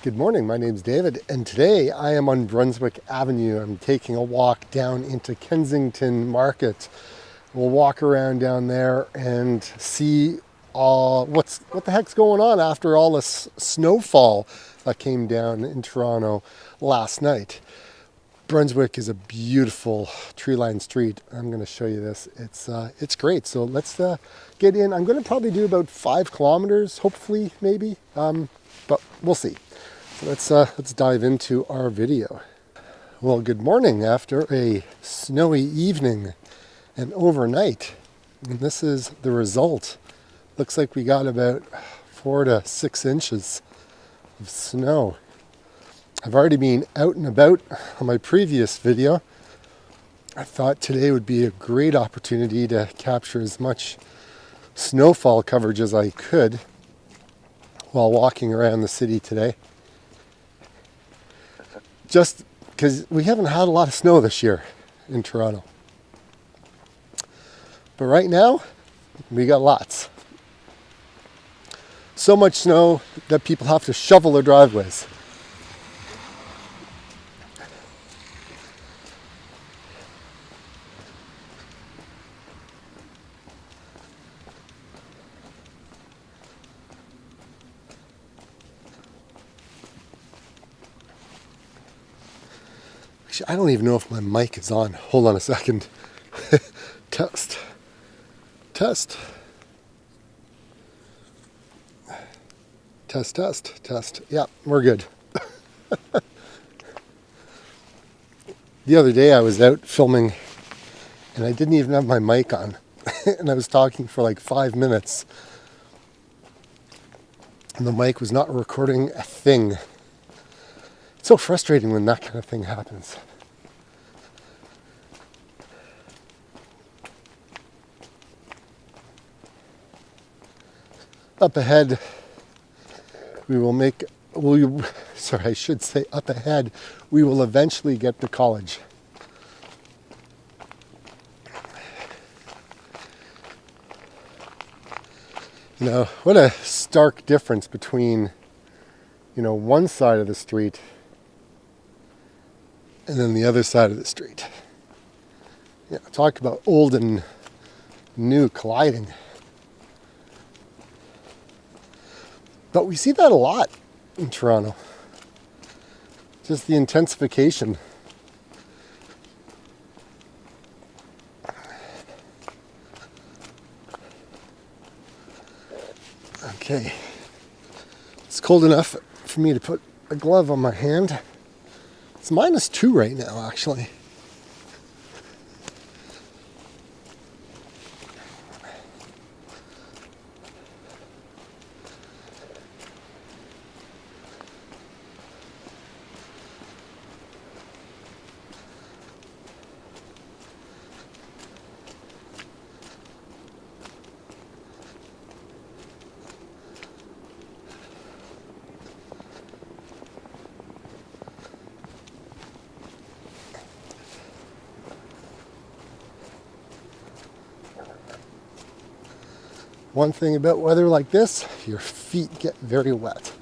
Good morning, my name's David, and today I am on Brunswick Avenue. I'm taking a walk down into Kensington Market. We'll walk around down there and see what the heck's going on after all this snowfall that came down in Toronto last night. Brunswick is a beautiful tree-lined street. I'm going to show you this. It's great. So let's get in. I'm going to probably do about 5 kilometers, hopefully, maybe, but we'll see. So let's dive into our video. Well, good morning after a snowy evening and overnight. And this is the result. Looks like we got about 4 to 6 inches of snow. I've already been out and about on my previous video. I thought today would be a great opportunity to capture as much snowfall coverage as I could while walking around the city today. Just because we haven't had a lot of snow this year in Toronto. But right now, we got lots. So much snow that people have to shovel their driveways. Actually, I don't even know if my mic is on. Hold on a second. Test. Test. Test, test, test. Yeah, we're good. The other day I was out filming and I didn't even have my mic on. And I was talking for like 5 minutes. And the mic was not recording a thing. It's so frustrating when that kind of thing happens. Up ahead, I should say up ahead, we will eventually get to college. You know, what a stark difference between, one side of the street and then the other side of the street. Yeah, talk about old and new colliding. But we see that a lot in Toronto. Just the intensification. Okay. It's cold enough for me to put a glove on my hand. It's -2 right now, actually. One thing about weather like this, your feet get very wet.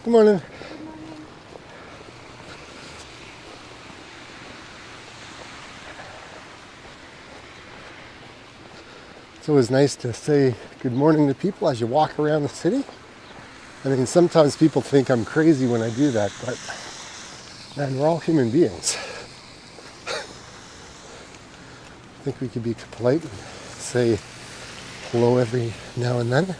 Good morning. It's always nice to say good morning to people as you walk around the city. I mean, sometimes people think I'm crazy when I do that, but man, we're all human beings. I think we could be polite and say hello every now and then.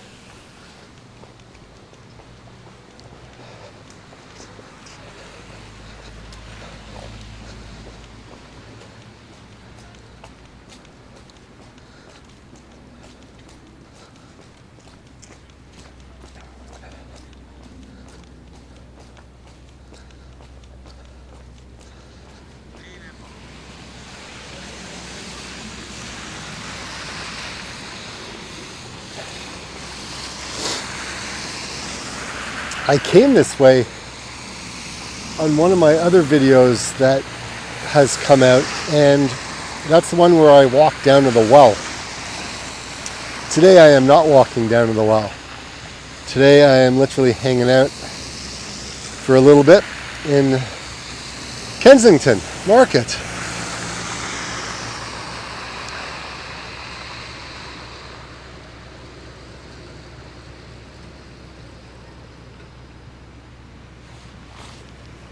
I came this way on one of my other videos that has come out, and that's the one where I walked down to the well. Today I am not walking down to the well. Today I am literally hanging out for a little bit in Kensington Market.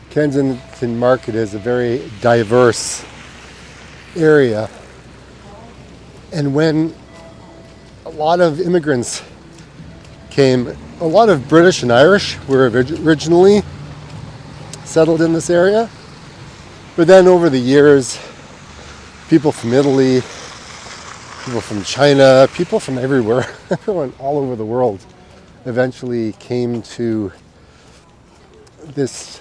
Kensington Market is a very diverse area, and when a lot of immigrants came, a lot of British and Irish were originally settled in this area, but then over the years, people from Italy, people from China, people from everywhere, everyone all over the world eventually came to this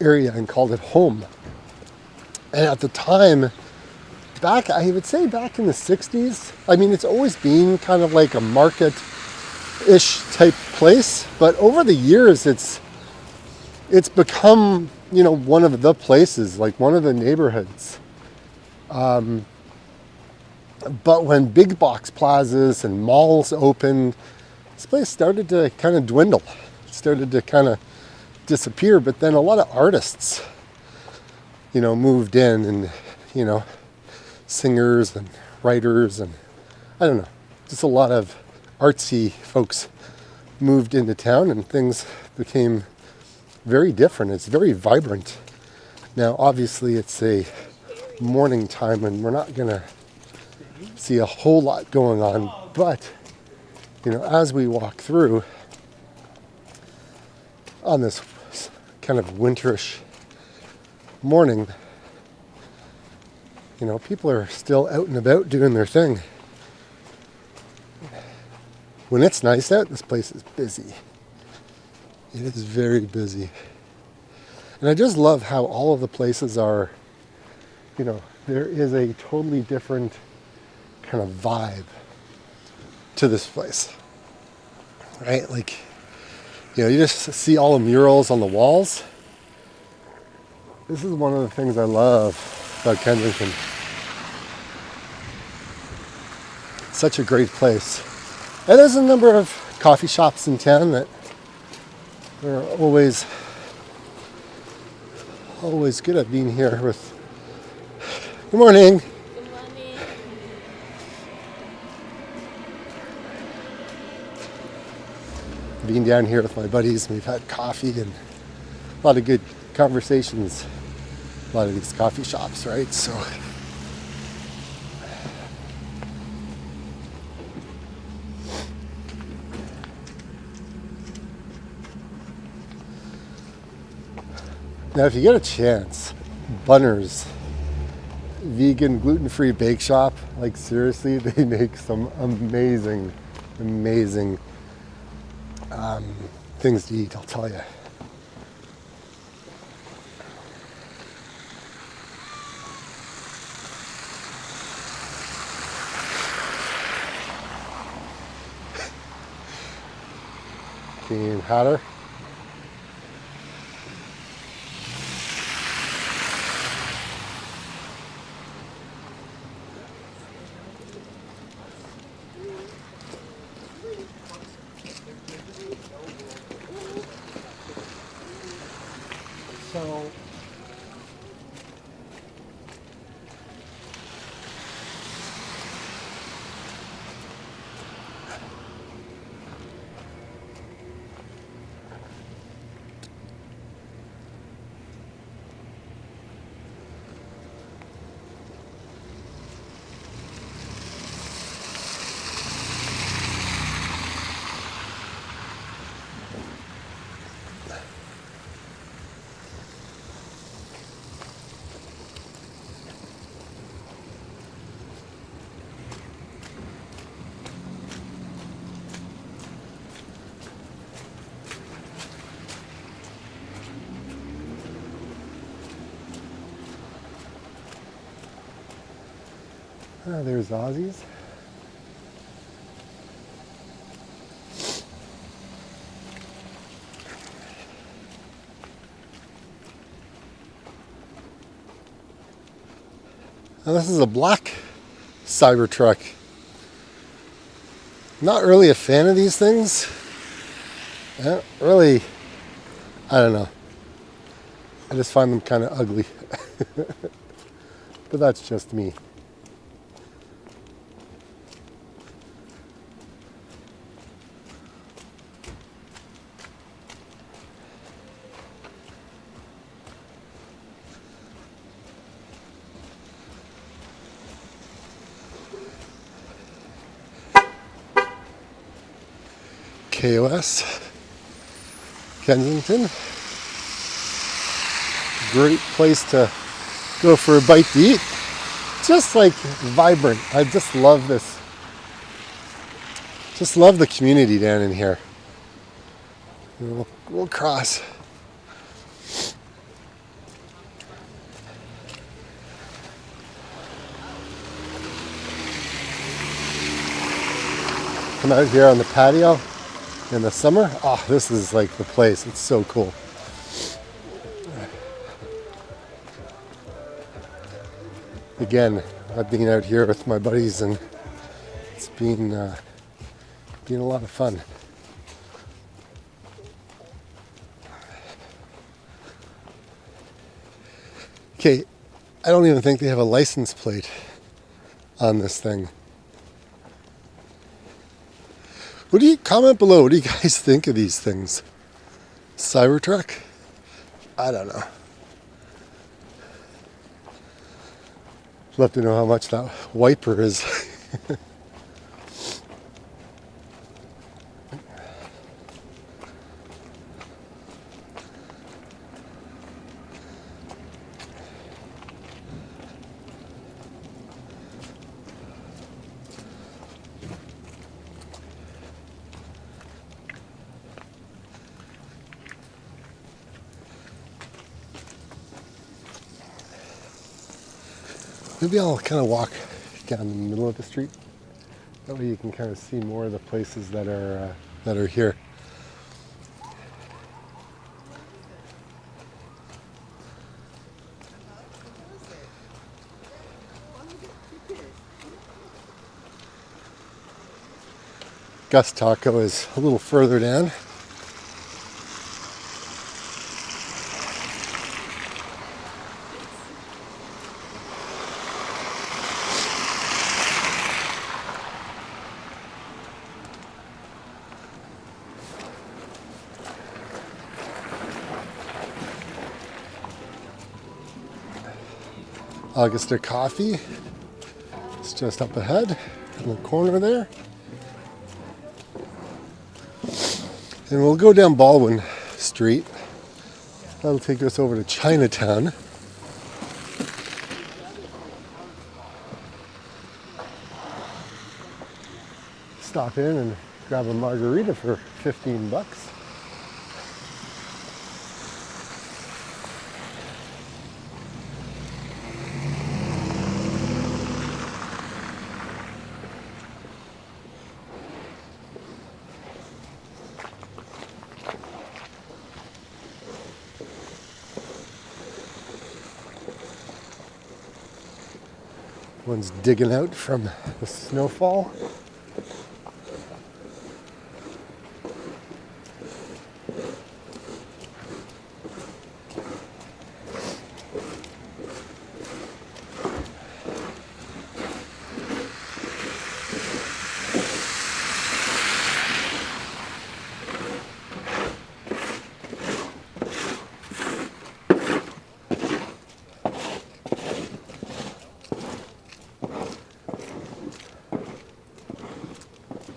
area and called it home. And at the time, I would say back in the 60s, I mean, it's always been kind of like a market-ish type place, but over the years, it's become, one of the places, like one of the neighborhoods. But when big box plazas and malls opened, this place started to kind of dwindle. It started to kind of disappear, but then a lot of artists, moved in, and, singers and writers, and I don't know, just a lot of artsy folks moved into town, and things became very different. It's very vibrant. Now, obviously, it's a morning time, and we're not going to see a whole lot going on, but, as we walk through on this kind of winterish morning, people are still out and about doing their thing. When it's nice out, this place is busy. It is very busy. And I just love how all of the places are, there is a totally different kind of vibe to this place, right? Like, you just see all the murals on the walls. This is one of the things I love about Kensington. It's such a great place. And there's a number of coffee shops in town that are always good at being here with. Good morning. Good morning. Being down here with my buddies, we've had coffee and a lot of good conversations. A lot of these coffee shops, right? So now, if you get a chance, Bunners vegan, gluten-free bake shop, like seriously, they make some amazing things to eat, I'll tell you. King Hatter. So there's Aussies. Now this is a black Cybertruck. Not really a fan of these things. I don't know. I just find them kind of ugly. But that's just me. KOS, Kensington. Great place to go for a bite to eat. Just like vibrant. I just love this. Just love the community down in here. We'll cross. Come out here on the patio in the summer. Oh, this is like the place. It's so cool. Again, I've been out here with my buddies and it's been a lot of fun. Okay, I don't even think they have a license plate on this thing. What do you comment below? What do you guys think of these things? Cybertruck? I don't know. Love to know how much that wiper is. Maybe I'll kind of walk down the middle of the street. That way you can kind of see more of the places that are here. Gus Taco is a little further down. Augusta Coffee. It's just up ahead in the corner there. And we'll go down Baldwin Street. That'll take us over to Chinatown. Stop in and grab a margarita for 15 bucks. One's digging out from the snowfall.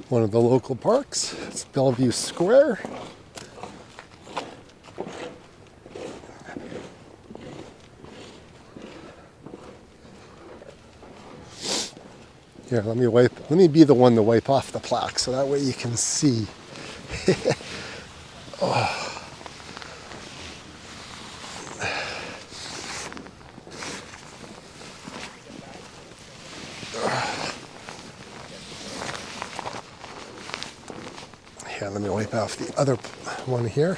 One of the local parks. It's Bellevue Square. Here, let me be the one to wipe off the plaque so that way you can see. Oh. Here, let me wipe off the other one here.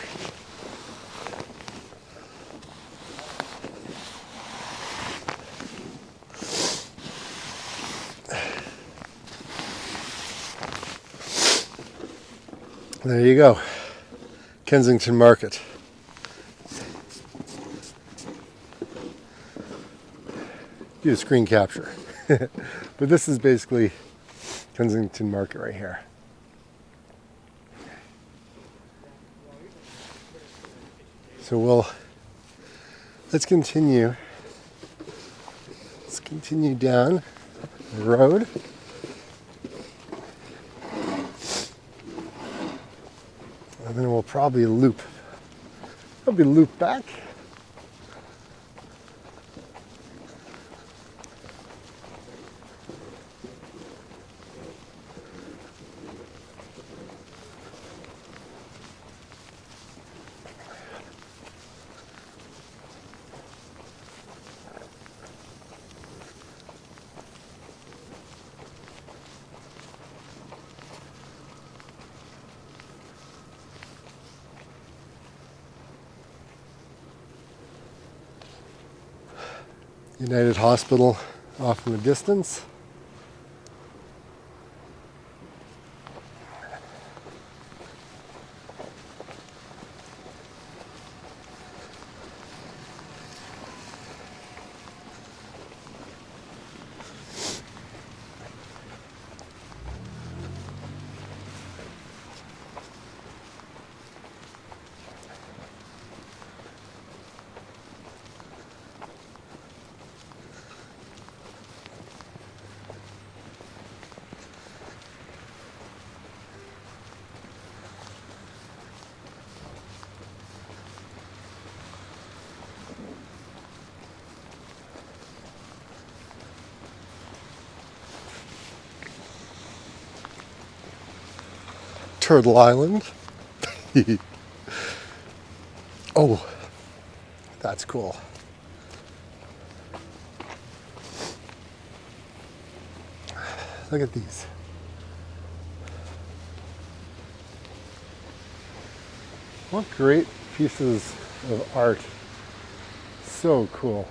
There you go, Kensington Market. Do a screen capture. But this is basically Kensington Market right here. So let's continue down the road. And then we'll probably loop back. United Hospital off in the distance. Turtle Island. Oh, that's cool. Look at these. What great pieces of art. So cool.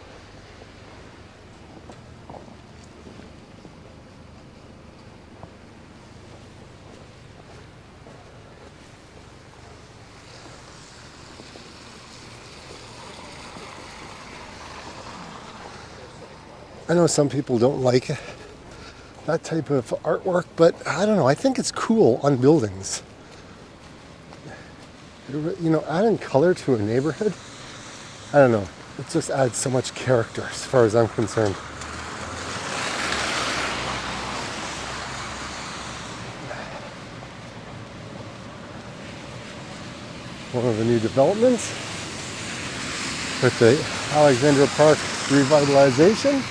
I know some people don't like that type of artwork, but I don't know, I think it's cool on buildings. You know, adding color to a neighborhood, I don't know, it just adds so much character as far as I'm concerned. One of the new developments with the Alexandra Park revitalization.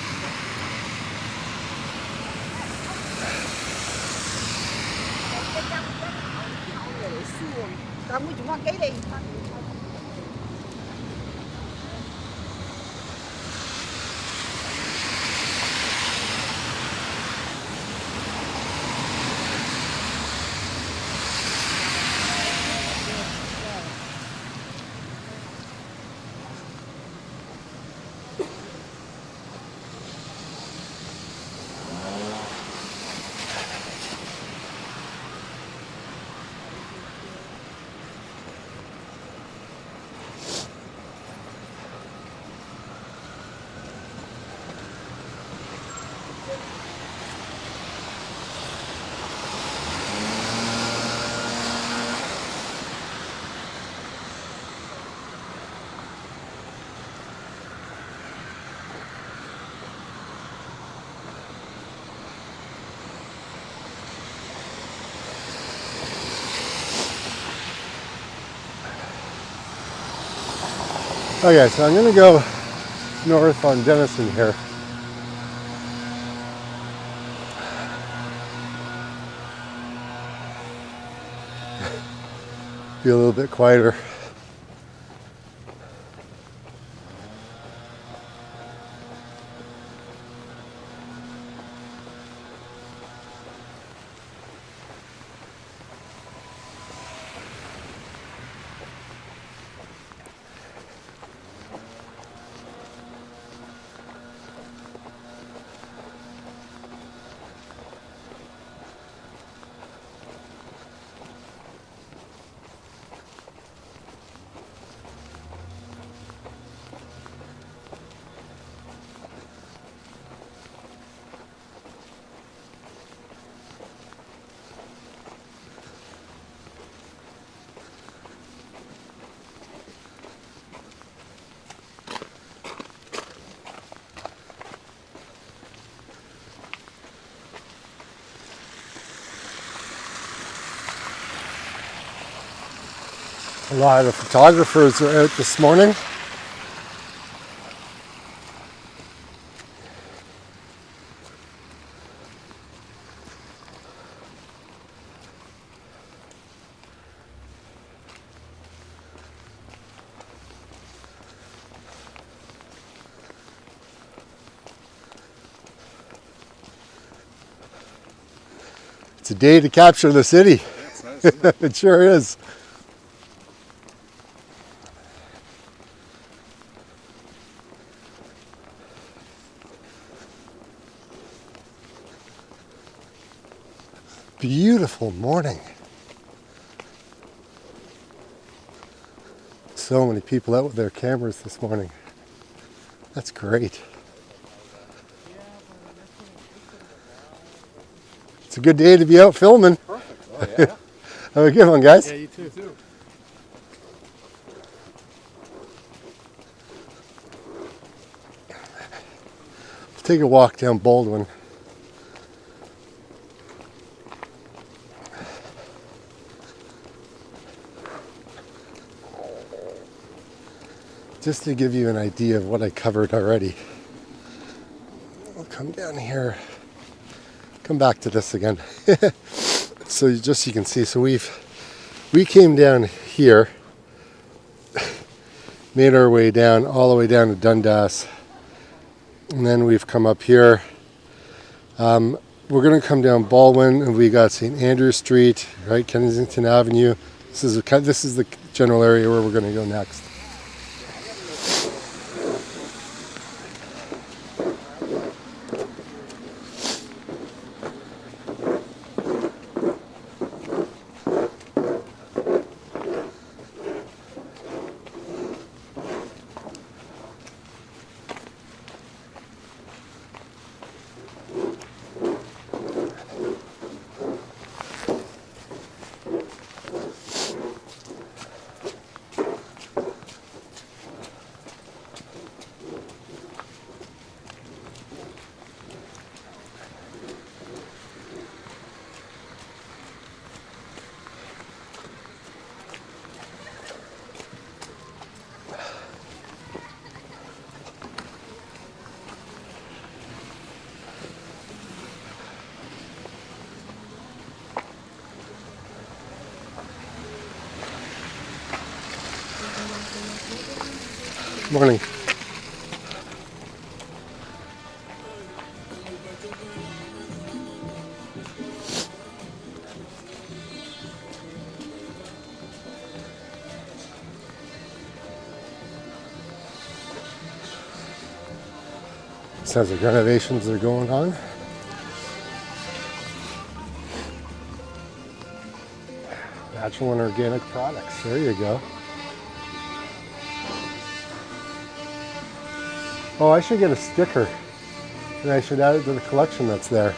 Okay, so I'm going to go north on Denison here. Be a little bit quieter. A lot of photographers are out this morning. It's a day to capture the city. That's nice, isn't it? It sure is. Beautiful morning. So many people out with their cameras this morning. That's great. It's a good day to be out filming. Perfect. Oh, yeah. Have a good one, guys. Yeah, you too. Let's take a walk down Baldwin. Just to give you an idea of what I covered already. I'll come down here, come back to this again. So just so you can see, so we came down here, made our way down, all the way down to Dundas, and then we've come up here. We're going to come down Baldwin, and we got St. Andrew Street, right, Kensington Avenue. This is the general area where we're going to go next. Morning. Sounds like renovations are going on. Natural and organic products. There you go. Oh, I should get a sticker, and I should add it to the collection that's there.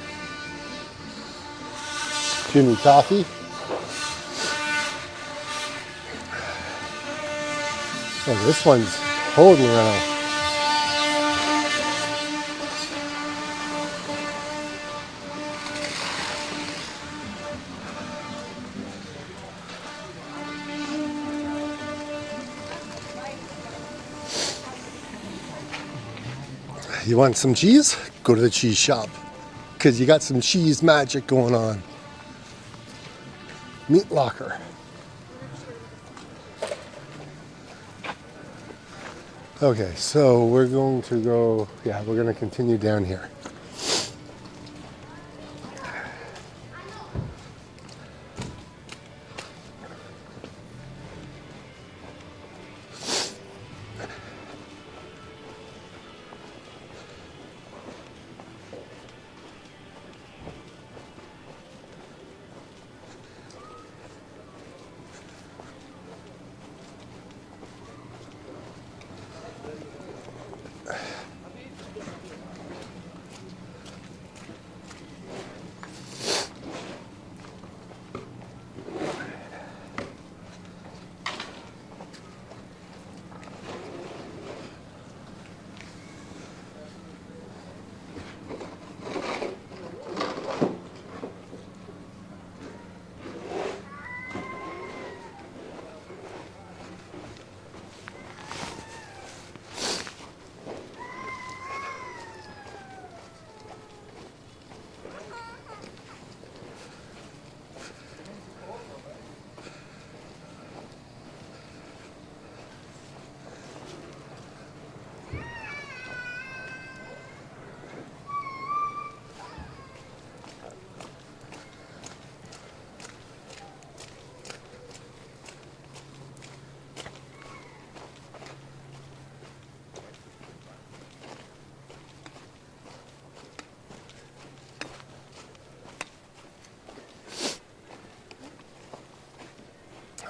Do you need coffee? Oh, this one's holding around. You want some cheese? Go to the cheese shop, because you got some cheese magic going on. Meat Locker. Okay, so we're going to go, we're going to continue down here.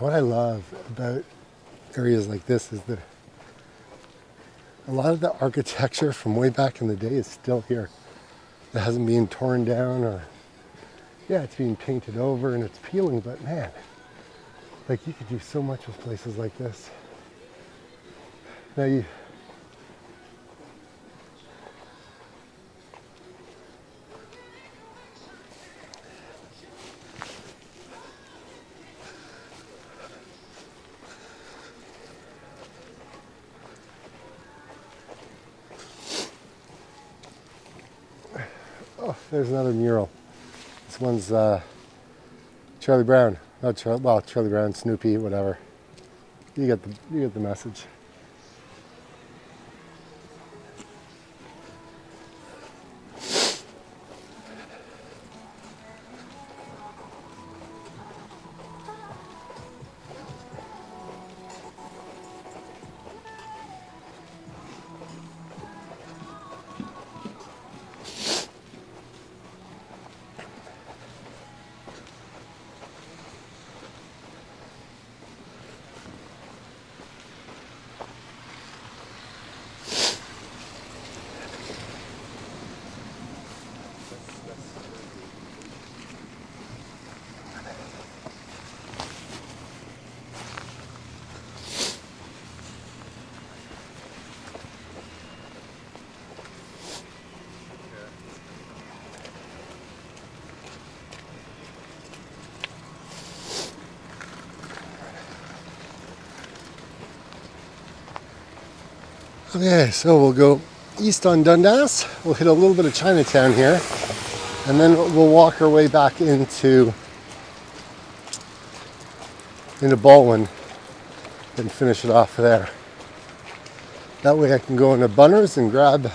What I love about areas like this is that a lot of the architecture from way back in the day is still here. It hasn't been torn down, or yeah, it's being painted over and it's peeling, but man, like you could do so much with places like this. Now you, oh, there's another mural. This one's Charlie Brown. Not Charlie, well, Charlie Brown, Snoopy, whatever. You get the message. Okay, so we'll go east on Dundas. We'll hit a little bit of Chinatown here, and then we'll walk our way back into Baldwin and finish it off there. That way I can go into Bunners and grab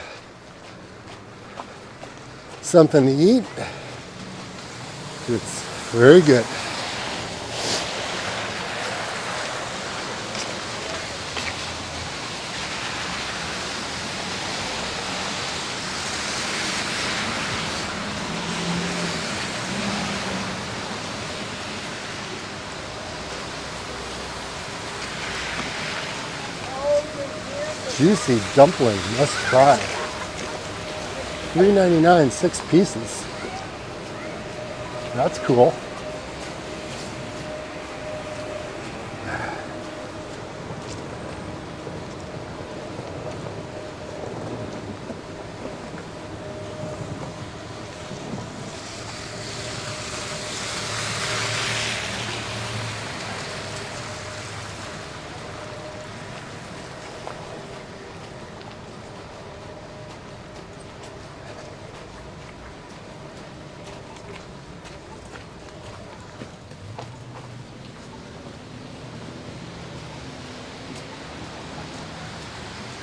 something to eat. It's very good. Juicy dumpling, must try. $3.99, 6 pieces. That's cool.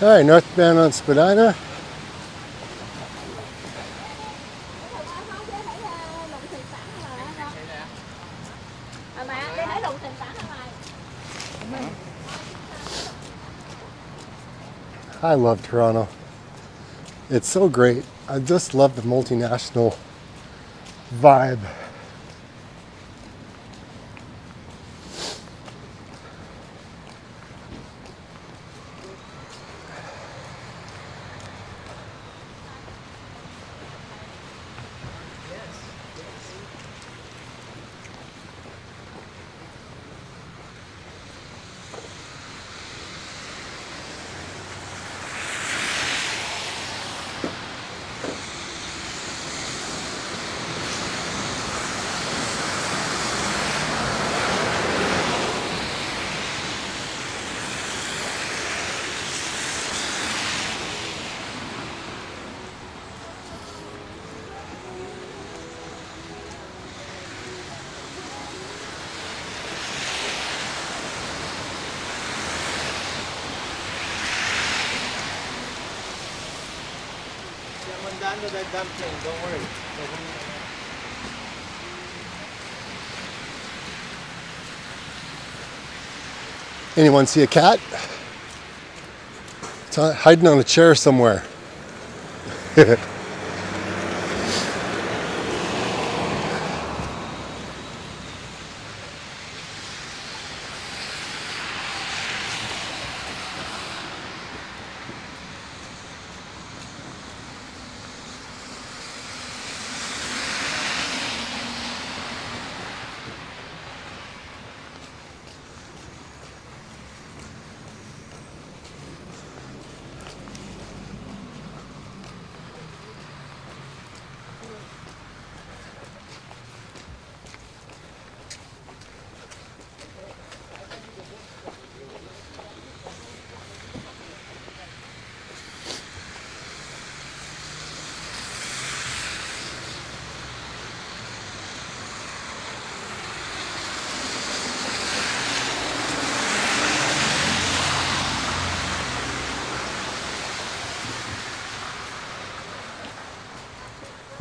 All right, northbound on Spadina. I love Toronto. It's so great. I just love the multinational vibe. I'm done with that dumpling, don't worry. Anyone see a cat? It's hiding on a chair somewhere.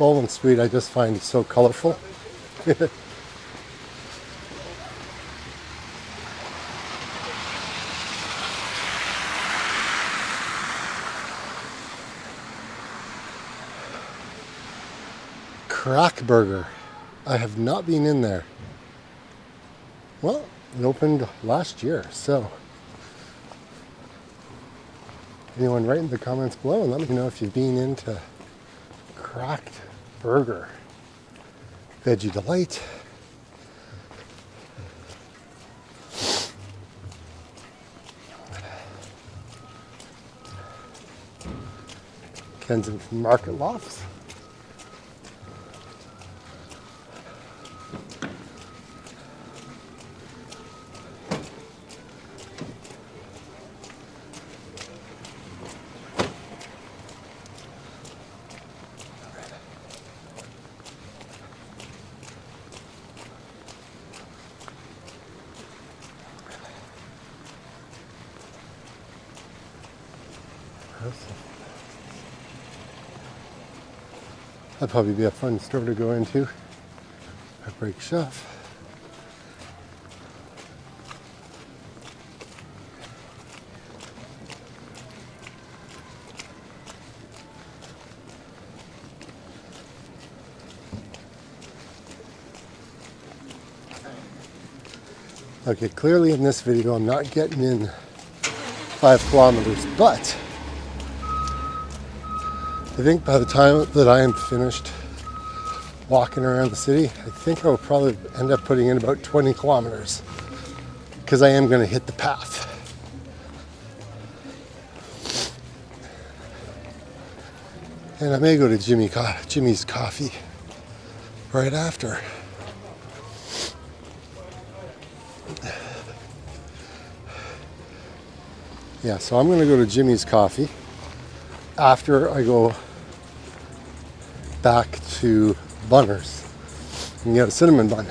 Tall and sweet, I just find it so colorful. Crack Burger. I have not been in there. Well, it opened last year, so anyone write in the comments below and let me know if you've been into Cracked Burger. Veggie Delight. Kensington Market Lofts. That'd probably be a fun store to go into. Heartbreak Chef. Okay, clearly in this video I'm not getting in 5 kilometers, but I think by the time that I am finished walking around the city, I think I will probably end up putting in about 20 kilometers because I am going to hit the path. And I may go to Jimmy's Coffee right after. Yeah, so I'm going to go to Jimmy's Coffee after I go back to Bunners and get a cinnamon bun.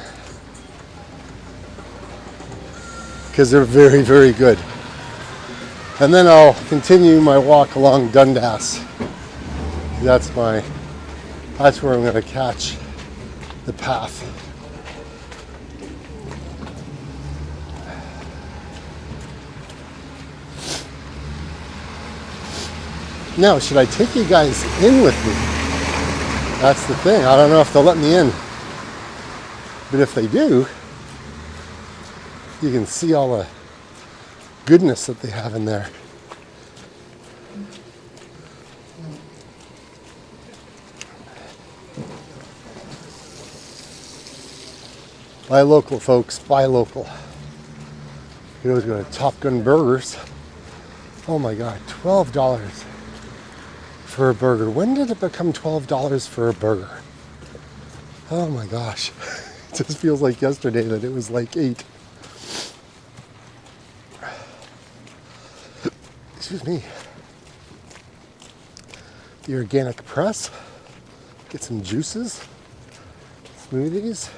Because they're very, very good. And then I'll continue my walk along Dundas. That's where I'm going to catch the path. Now, should I take you guys in with me? That's the thing. I don't know if they'll let me in. But if they do, you can see all the goodness that they have in there. Buy local, folks. Buy local. You always go to Top Gun Burgers. Oh my God, $12 for a burger. When did it become $12 for a burger? Oh my gosh. It just feels like yesterday that it was like $8. Excuse me. The organic press. Get some juices. Smoothies.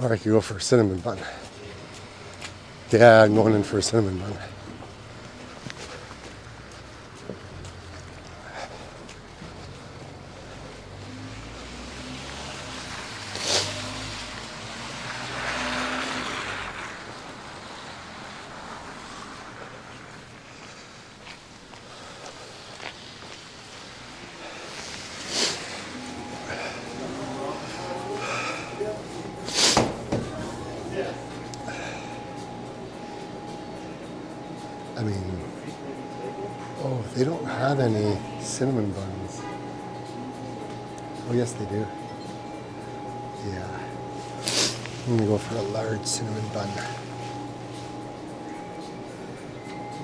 Or I could go for a cinnamon bun. Yeah, I'm going in for a cinnamon bun. I mean, oh, they don't have any cinnamon buns. Oh, yes, they do. Yeah. I'm gonna go for a large cinnamon bun.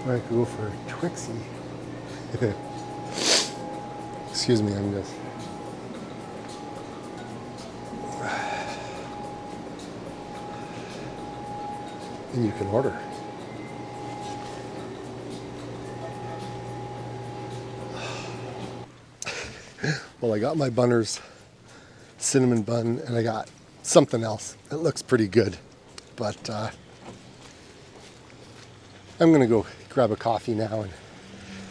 Or I could go for a Twixie. Excuse me, I'm just... And you can order. Well, I got my Bunners cinnamon bun and I got something else. It looks pretty good, but I'm gonna go grab a coffee now and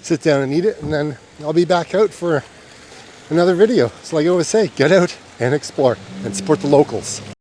sit down and eat it, and then I'll be back out for another video. So like I always say, get out and explore and support the locals.